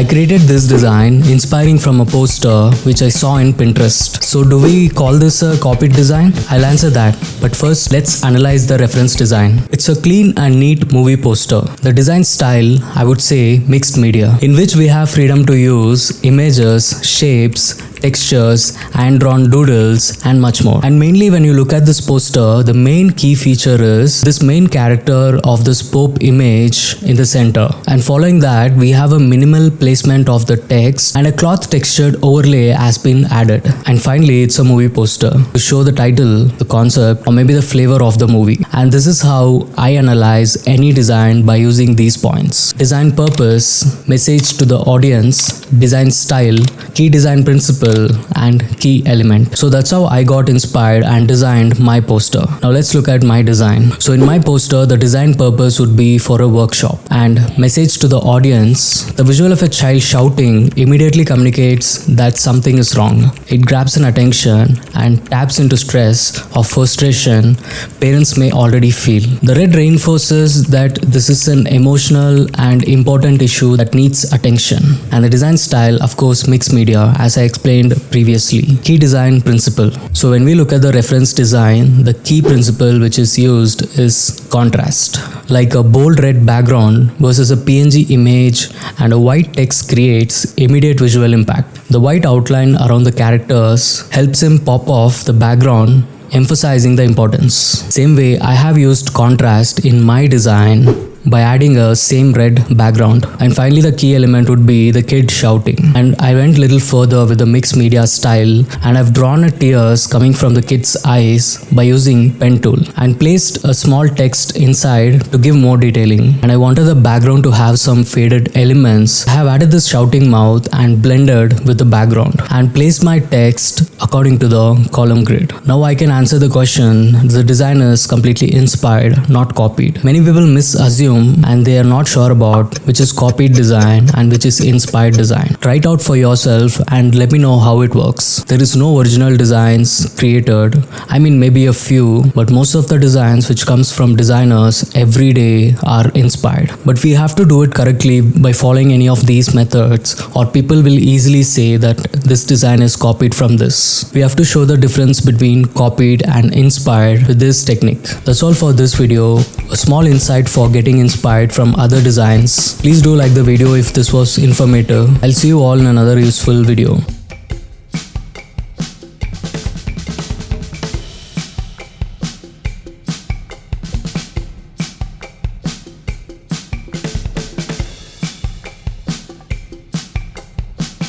I created this design inspiring from a poster which I saw in Pinterest. So do we call this a copied design? I'll answer that. But first, let's analyze the reference design. It's a clean and neat movie poster. The design style, I would say, mixed media, in which we have freedom to use images, shapes, textures, hand-drawn doodles, and much more. And mainly when you look at this poster, the main key feature is this main character of this Pope image in the center. And following that, we have a minimal placement of the text and a cloth textured overlay has been added. And finally, it's a movie poster to show the title, the concept, or maybe the flavor of the movie. And this is how I analyze any design by using these points. Design purpose, message to the audience, design style, key design principle, and key element. So that's how I got inspired and designed my poster. Now let's look at my design. So in my poster, the design purpose would be for a workshop, and message to the audience. The visual of a child shouting immediately communicates that something is wrong. It grabs an attention and taps into stress or frustration parents may already feel. The red reinforces that this is an emotional and important issue that needs attention. And the design style, of course, mixed media, as I explained previously. Key design principle. So when we look at the reference design, the key principle which is used is contrast. Like a bold red background versus a PNG image and a white text creates immediate visual impact. The white outline around the characters helps him pop off the background, emphasizing the importance. Same way, I have used contrast in my design by adding a same red background. And finally, the key element would be the kid shouting. And I went a little further with the mixed media style, and I've drawn a tears coming from the kid's eyes by using pen tool and placed a small text inside to give more detailing. And I wanted the background to have some faded elements. I have added this shouting mouth and blended with the background and placed my text according to the column grid. Now I can answer the question, the design is completely inspired, not copied. Many people misassume and they are not sure about which is copied design and which is inspired design. Try it out for yourself and let me know how it works. There is no original designs created. I mean, maybe a few, but most of the designs which comes from designers every day are inspired. But we have to do it correctly by following any of these methods, or people will easily say that this design is copied from this. We have to show the difference between copied and inspired with this technique. That's all for this video. A small insight for getting inspired from other designs. Please do like the video if this was informative. I'll see you all in another useful video.